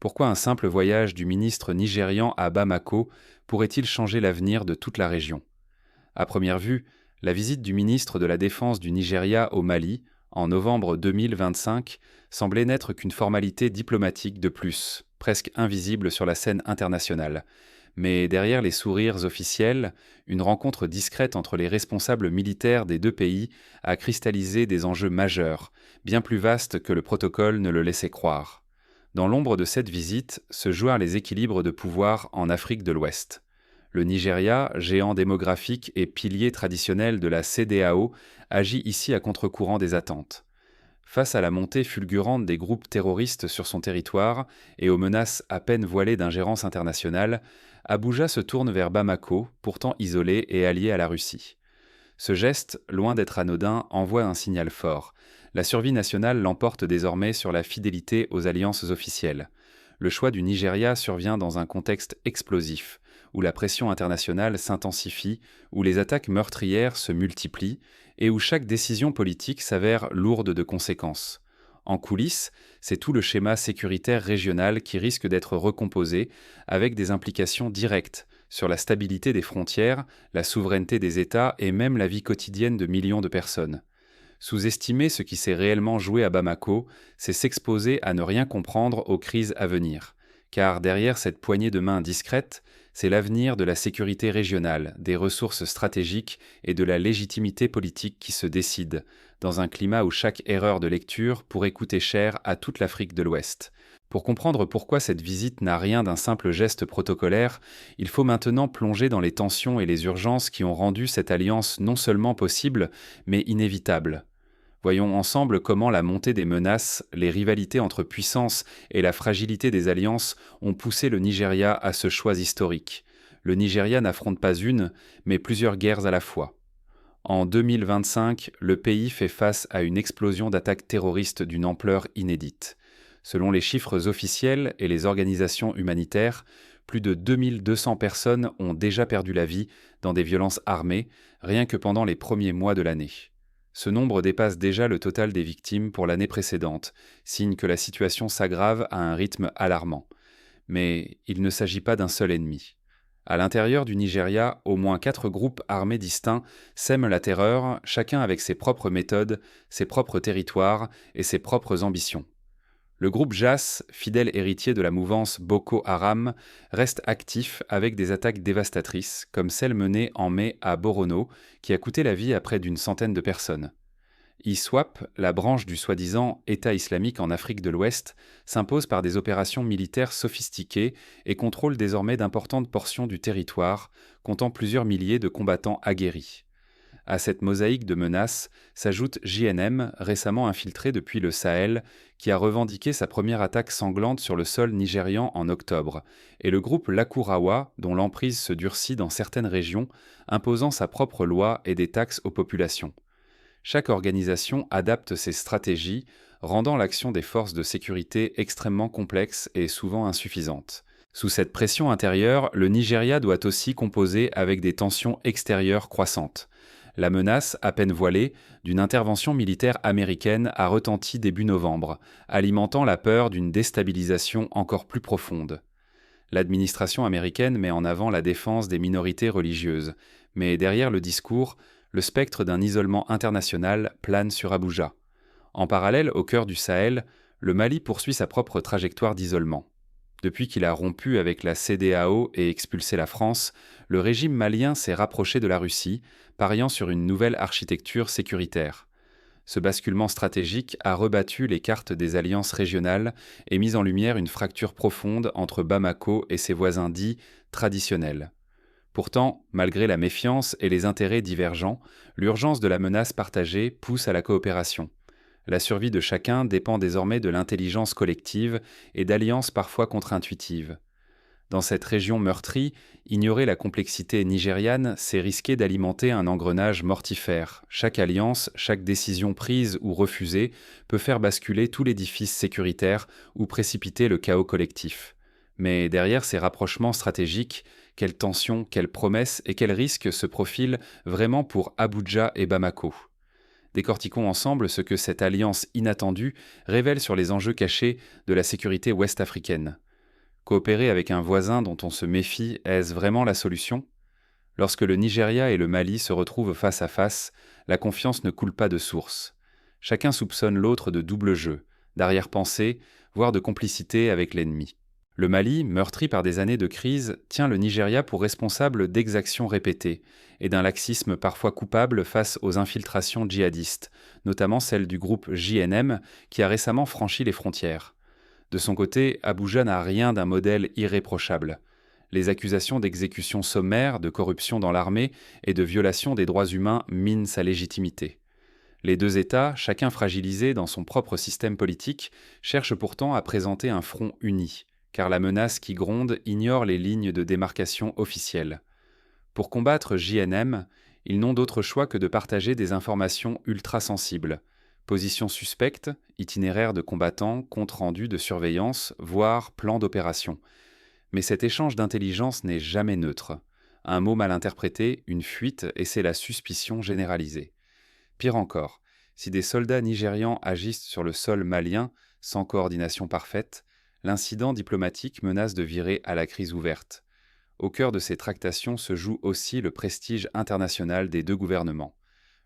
Pourquoi un simple voyage du ministre nigérian à Bamako pourrait-il changer l'avenir de toute la région? À première vue, la visite du ministre de la Défense du Nigeria au Mali, en novembre 2025, semblait n'être qu'une formalité diplomatique de plus, presque invisible sur la scène internationale. Mais derrière les sourires officiels, une rencontre discrète entre les responsables militaires des deux pays a cristallisé des enjeux majeurs, bien plus vastes que le protocole ne le laissait croire. Dans l'ombre de cette visite se jouèrent les équilibres de pouvoir en Afrique de l'Ouest. Le Nigeria, géant démographique et pilier traditionnel de la CEDEAO, agit ici à contre-courant des attentes. Face à la montée fulgurante des groupes terroristes sur son territoire et aux menaces à peine voilées d'ingérence internationale, Abuja se tourne vers Bamako, pourtant isolé et allié à la Russie. Ce geste, loin d'être anodin, envoie un signal fort. La survie nationale l'emporte désormais sur la fidélité aux alliances officielles. Le choix du Nigeria survient dans un contexte explosif, où la pression internationale s'intensifie, où les attaques meurtrières se multiplient, et où chaque décision politique s'avère lourde de conséquences. En coulisses, c'est tout le schéma sécuritaire régional qui risque d'être recomposé, avec des implications directes sur la stabilité des frontières, la souveraineté des États et même la vie quotidienne de millions de personnes. Sous-estimer ce qui s'est réellement joué à Bamako, c'est s'exposer à ne rien comprendre aux crises à venir. Car derrière cette poignée de main discrète, c'est l'avenir de la sécurité régionale, des ressources stratégiques et de la légitimité politique qui se décide, dans un climat où chaque erreur de lecture pourrait coûter cher à toute l'Afrique de l'Ouest. Pour comprendre pourquoi cette visite n'a rien d'un simple geste protocolaire, il faut maintenant plonger dans les tensions et les urgences qui ont rendu cette alliance non seulement possible, mais inévitable. Voyons ensemble comment la montée des menaces, les rivalités entre puissances et la fragilité des alliances ont poussé le Nigeria à ce choix historique. Le Nigeria n'affronte pas une, mais plusieurs guerres à la fois. En 2025, le pays fait face à une explosion d'attaques terroristes d'une ampleur inédite. Selon les chiffres officiels et les organisations humanitaires, plus de 2200 personnes ont déjà perdu la vie dans des violences armées, rien que pendant les premiers mois de l'année. Ce nombre dépasse déjà le total des victimes pour l'année précédente, signe que la situation s'aggrave à un rythme alarmant. Mais il ne s'agit pas d'un seul ennemi. À l'intérieur du Nigeria, au moins 4 groupes armés distincts sèment la terreur, chacun avec ses propres méthodes, ses propres territoires et ses propres ambitions. Le groupe JAS, fidèle héritier de la mouvance Boko Haram, reste actif avec des attaques dévastatrices, comme celle menée en mai à Borono, qui a coûté la vie à près d'une centaine de personnes. ISWAP, la branche du soi-disant État islamique en Afrique de l'Ouest, s'impose par des opérations militaires sophistiquées et contrôle désormais d'importantes portions du territoire, comptant plusieurs milliers de combattants aguerris. À cette mosaïque de menaces s'ajoute JNM, récemment infiltré depuis le Sahel, qui a revendiqué sa première attaque sanglante sur le sol nigérian en octobre, et le groupe Lakurawa, dont l'emprise se durcit dans certaines régions, imposant sa propre loi et des taxes aux populations. Chaque organisation adapte ses stratégies, rendant l'action des forces de sécurité extrêmement complexe et souvent insuffisante. Sous cette pression intérieure, le Nigeria doit aussi composer avec des tensions extérieures croissantes. La menace, à peine voilée, d'une intervention militaire américaine a retenti début novembre, alimentant la peur d'une déstabilisation encore plus profonde. L'administration américaine met en avant la défense des minorités religieuses, mais derrière le discours, le spectre d'un isolement international plane sur Abuja. En parallèle, au cœur du Sahel, le Mali poursuit sa propre trajectoire d'isolement. Depuis qu'il a rompu avec la CEDEAO et expulsé la France, le régime malien s'est rapproché de la Russie, pariant sur une nouvelle architecture sécuritaire. Ce basculement stratégique a rebattu les cartes des alliances régionales et mis en lumière une fracture profonde entre Bamako et ses voisins dits traditionnels. Pourtant, malgré la méfiance et les intérêts divergents, l'urgence de la menace partagée pousse à la coopération. La survie de chacun dépend désormais de l'intelligence collective et d'alliances parfois contre-intuitives. Dans cette région meurtrie, ignorer la complexité nigériane, c'est risquer d'alimenter un engrenage mortifère. Chaque alliance, chaque décision prise ou refusée peut faire basculer tout l'édifice sécuritaire ou précipiter le chaos collectif. Mais derrière ces rapprochements stratégiques, quelles tensions, quelles promesses et quels risques se profilent vraiment pour Abuja et Bamako ? Décortiquons ensemble ce que cette alliance inattendue révèle sur les enjeux cachés de la sécurité ouest-africaine. Coopérer avec un voisin dont on se méfie, est-ce vraiment la solution? Lorsque le Nigeria et le Mali se retrouvent face à face, la confiance ne coule pas de source. Chacun soupçonne l'autre de double jeu, d'arrière-pensée, voire de complicité avec l'ennemi. Le Mali, meurtri par des années de crise, tient le Nigeria pour responsable d'exactions répétées et d'un laxisme parfois coupable face aux infiltrations djihadistes, notamment celle du groupe JNM qui a récemment franchi les frontières. De son côté, Abuja n'a rien d'un modèle irréprochable. Les accusations d'exécution sommaire, de corruption dans l'armée et de violation des droits humains minent sa légitimité. Les deux États, chacun fragilisé dans son propre système politique, cherchent pourtant à présenter un front uni, car la menace qui gronde ignore les lignes de démarcation officielles. Pour combattre JNM, ils n'ont d'autre choix que de partager des informations ultra-sensibles. Positions suspectes, itinéraires de combattants, comptes rendus de surveillance, voire plans d'opération. Mais cet échange d'intelligence n'est jamais neutre. Un mot mal interprété, une fuite, et c'est la suspicion généralisée. Pire encore, si des soldats nigérians agissent sur le sol malien, sans coordination parfaite, l'incident diplomatique menace de virer à la crise ouverte. Au cœur de ces tractations se joue aussi le prestige international des deux gouvernements.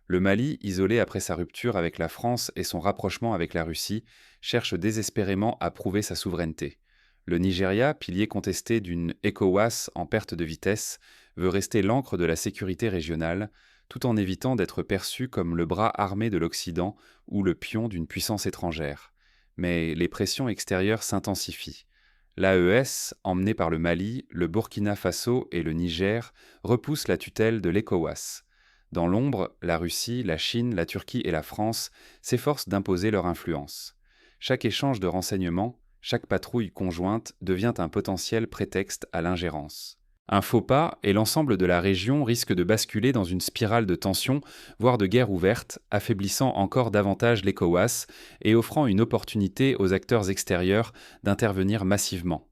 Le Mali, isolé après sa rupture avec la France et son rapprochement avec la Russie, cherche désespérément à prouver sa souveraineté. Le Nigeria, pilier contesté d'une ECOWAS en perte de vitesse, veut rester l'ancre de la sécurité régionale, tout en évitant d'être perçu comme le bras armé de l'Occident ou le pion d'une puissance étrangère. Mais les pressions extérieures s'intensifient. L'AES, emmené par le Mali, le Burkina Faso et le Niger, repousse la tutelle de l'ECOWAS. Dans l'ombre, la Russie, la Chine, la Turquie et la France s'efforcent d'imposer leur influence. Chaque échange de renseignements, chaque patrouille conjointe devient un potentiel prétexte à l'ingérence. Un faux pas et l'ensemble de la région risque de basculer dans une spirale de tension, voire de guerre ouverte, affaiblissant encore davantage l'ECOWAS et offrant une opportunité aux acteurs extérieurs d'intervenir massivement.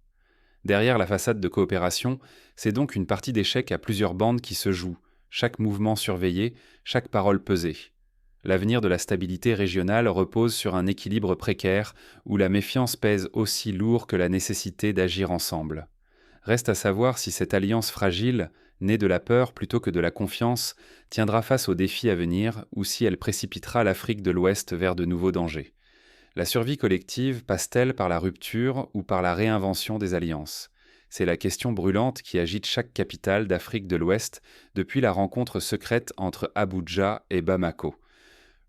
Derrière la façade de coopération, c'est donc une partie d'échecs à plusieurs bandes qui se joue, chaque mouvement surveillé, chaque parole pesée. L'avenir de la stabilité régionale repose sur un équilibre précaire où la méfiance pèse aussi lourd que la nécessité d'agir ensemble. Reste à savoir si cette alliance fragile, née de la peur plutôt que de la confiance, tiendra face aux défis à venir ou si elle précipitera l'Afrique de l'Ouest vers de nouveaux dangers. La survie collective passe-t-elle par la rupture ou par la réinvention des alliances? C'est la question brûlante qui agite chaque capitale d'Afrique de l'Ouest depuis la rencontre secrète entre Abuja et Bamako.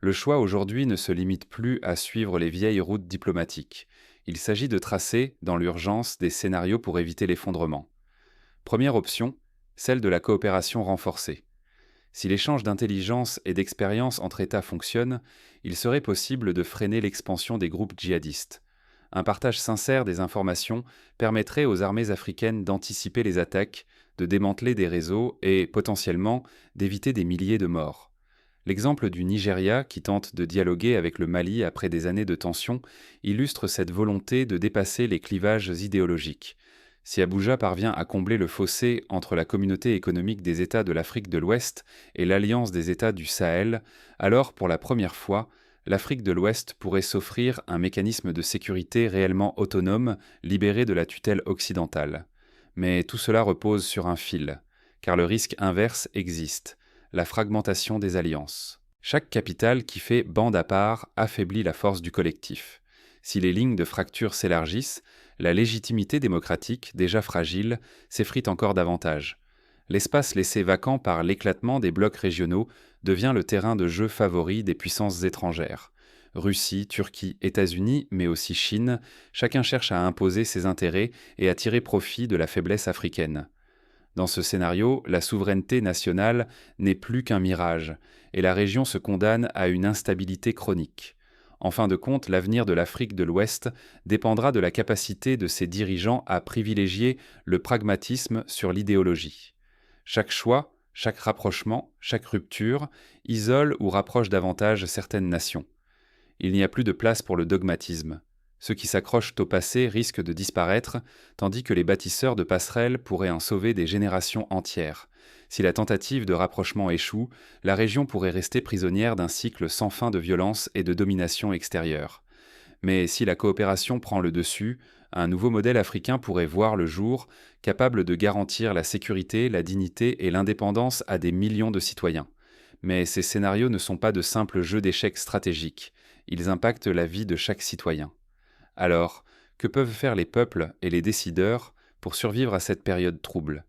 Le choix aujourd'hui ne se limite plus à suivre les vieilles routes diplomatiques. Il s'agit de tracer, dans l'urgence, des scénarios pour éviter l'effondrement. Première option, celle de la coopération renforcée. Si l'échange d'intelligence et d'expérience entre États fonctionne, il serait possible de freiner l'expansion des groupes djihadistes. Un partage sincère des informations permettrait aux armées africaines d'anticiper les attaques, de démanteler des réseaux et, potentiellement, d'éviter des milliers de morts. L'exemple du Nigeria, qui tente de dialoguer avec le Mali après des années de tensions, illustre cette volonté de dépasser les clivages idéologiques. Si Abuja parvient à combler le fossé entre la communauté économique des États de l'Afrique de l'Ouest et l'Alliance des États du Sahel, alors, pour la première fois, l'Afrique de l'Ouest pourrait s'offrir un mécanisme de sécurité réellement autonome, libéré de la tutelle occidentale. Mais tout cela repose sur un fil, car le risque inverse existe. La fragmentation des alliances. Chaque capitale qui fait bande à part affaiblit la force du collectif. Si les lignes de fracture s'élargissent, la légitimité démocratique, déjà fragile, s'effrite encore davantage. L'espace laissé vacant par l'éclatement des blocs régionaux devient le terrain de jeu favori des puissances étrangères. Russie, Turquie, États-Unis, mais aussi Chine, chacun cherche à imposer ses intérêts et à tirer profit de la faiblesse africaine. Dans ce scénario, la souveraineté nationale n'est plus qu'un mirage, et la région se condamne à une instabilité chronique. En fin de compte, l'avenir de l'Afrique de l'Ouest dépendra de la capacité de ses dirigeants à privilégier le pragmatisme sur l'idéologie. Chaque choix, chaque rapprochement, chaque rupture isole ou rapproche davantage certaines nations. Il n'y a plus de place pour le dogmatisme. Ceux qui s'accrochent au passé risquent de disparaître, tandis que les bâtisseurs de passerelles pourraient en sauver des générations entières. Si la tentative de rapprochement échoue, la région pourrait rester prisonnière d'un cycle sans fin de violence et de domination extérieure. Mais si la coopération prend le dessus, Un nouveau modèle africain pourrait voir le jour, capable de garantir la sécurité, la dignité et l'indépendance à des millions de citoyens. Mais ces scénarios ne sont pas de simples jeux d'échecs stratégiques, ils impactent la vie de chaque citoyen. Alors, que peuvent faire les peuples et les décideurs pour survivre à cette période trouble?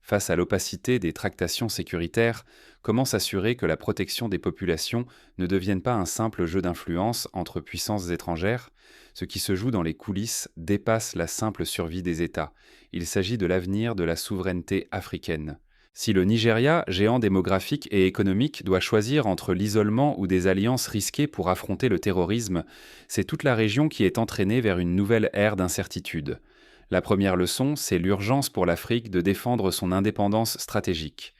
Face à l'opacité des tractations sécuritaires, comment s'assurer que la protection des populations ne devienne pas un simple jeu d'influence entre puissances étrangères? Ce qui se joue dans les coulisses dépasse la simple survie des États. Il s'agit de l'avenir de la souveraineté africaine. Si le Nigeria, géant démographique et économique, doit choisir entre l'isolement ou des alliances risquées pour affronter le terrorisme, c'est toute la région qui est entraînée vers une nouvelle ère d'incertitude. La première leçon, c'est l'urgence pour l'Afrique de défendre son indépendance stratégique.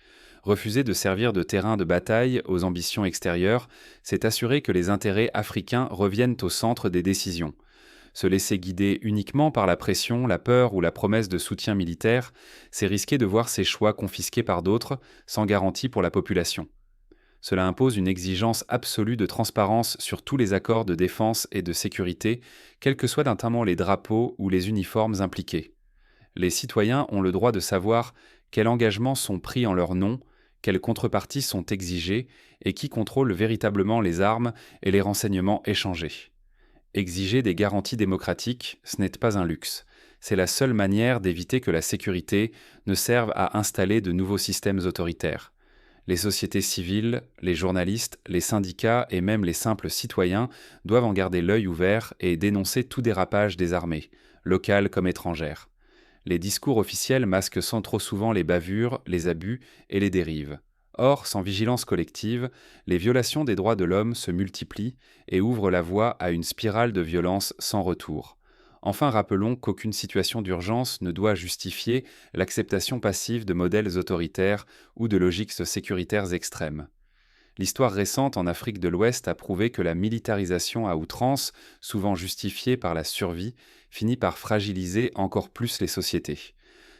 Refuser de servir de terrain de bataille aux ambitions extérieures, c'est assurer que les intérêts africains reviennent au centre des décisions. Se laisser guider uniquement par la pression, la peur ou la promesse de soutien militaire, c'est risquer de voir ses choix confisqués par d'autres, sans garantie pour la population. Cela impose une exigence absolue de transparence sur tous les accords de défense et de sécurité, quels que soient notamment les drapeaux ou les uniformes impliqués. Les citoyens ont le droit de savoir quels engagements sont pris en leur nom, quelles contreparties sont exigées et qui contrôle véritablement les armes et les renseignements échangés. Exiger des garanties démocratiques, ce n'est pas un luxe. C'est la seule manière d'éviter que la sécurité ne serve à installer de nouveaux systèmes autoritaires. Les sociétés civiles, les journalistes, les syndicats et même les simples citoyens doivent en garder l'œil ouvert et dénoncer tout dérapage des armées, locales comme étrangères. Les discours officiels masquent sans trop souvent les bavures, les abus et les dérives. Or, sans vigilance collective, les violations des droits de l'homme se multiplient et ouvrent la voie à une spirale de violence sans retour. Enfin, rappelons qu'aucune situation d'urgence ne doit justifier l'acceptation passive de modèles autoritaires ou de logiques sécuritaires extrêmes. L'histoire récente en Afrique de l'Ouest a prouvé que la militarisation à outrance, souvent justifiée par la survie, finit par fragiliser encore plus les sociétés.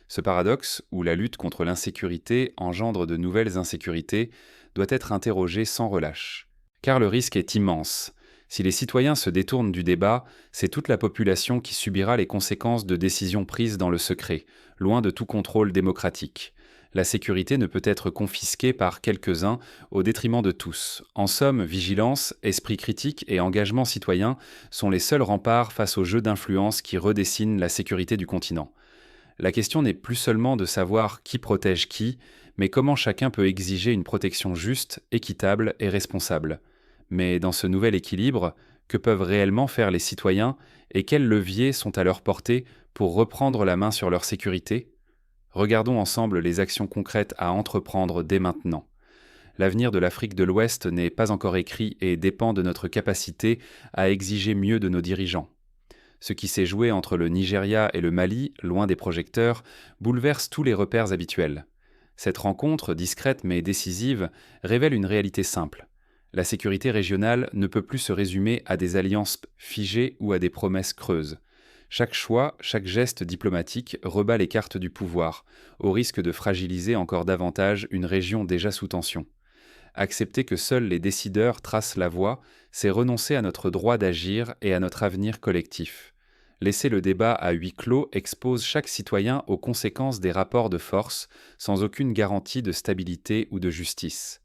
Ce paradoxe, où la lutte contre l'insécurité engendre de nouvelles insécurités, doit être interrogé sans relâche. Car le risque est immense. Si les citoyens se détournent du débat, c'est toute la population qui subira les conséquences de décisions prises dans le secret, loin de tout contrôle démocratique. La sécurité ne peut être confisquée par quelques-uns au détriment de tous. En somme, vigilance, esprit critique et engagement citoyen sont les seuls remparts face aux jeux d'influence qui redessinent la sécurité du continent. La question n'est plus seulement de savoir qui protège qui, mais comment chacun peut exiger une protection juste, équitable et responsable. Mais dans ce nouvel équilibre, que peuvent réellement faire les citoyens et quels leviers sont à leur portée pour reprendre la main sur leur sécurité? Regardons ensemble les actions concrètes à entreprendre dès maintenant. L'avenir de l'Afrique de l'Ouest n'est pas encore écrit et dépend de notre capacité à exiger mieux de nos dirigeants. Ce qui s'est joué entre le Nigeria et le Mali, loin des projecteurs, bouleverse tous les repères habituels. Cette rencontre, discrète mais décisive, révèle une réalité simple. La sécurité régionale ne peut plus se résumer à des alliances figées ou à des promesses creuses. Chaque choix, chaque geste diplomatique rebat les cartes du pouvoir, au risque de fragiliser encore davantage une région déjà sous tension. Accepter que seuls les décideurs tracent la voie, c'est renoncer à notre droit d'agir et à notre avenir collectif. Laisser le débat à huis clos expose chaque citoyen aux conséquences des rapports de force, sans aucune garantie de stabilité ou de justice.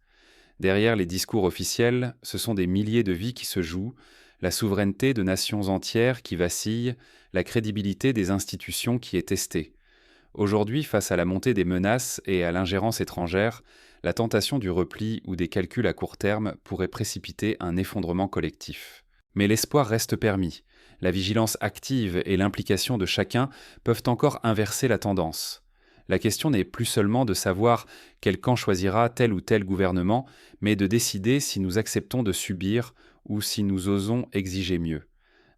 Derrière les discours officiels, ce sont des milliers de vies qui se jouent, la souveraineté de nations entières qui vacille, la crédibilité des institutions qui est testée. Aujourd'hui, face à la montée des menaces et à l'ingérence étrangère, la tentation du repli ou des calculs à court terme pourrait précipiter un effondrement collectif. Mais l'espoir reste permis. La vigilance active et l'implication de chacun peuvent encore inverser la tendance. La question n'est plus seulement de savoir quel camp choisira tel ou tel gouvernement, mais de décider si nous acceptons de subir ou si nous osons exiger mieux.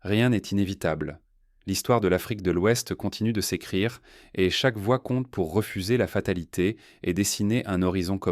Rien n'est inévitable. L'histoire de l'Afrique de l'Ouest continue de s'écrire et chaque voix compte pour refuser la fatalité et dessiner un horizon commun.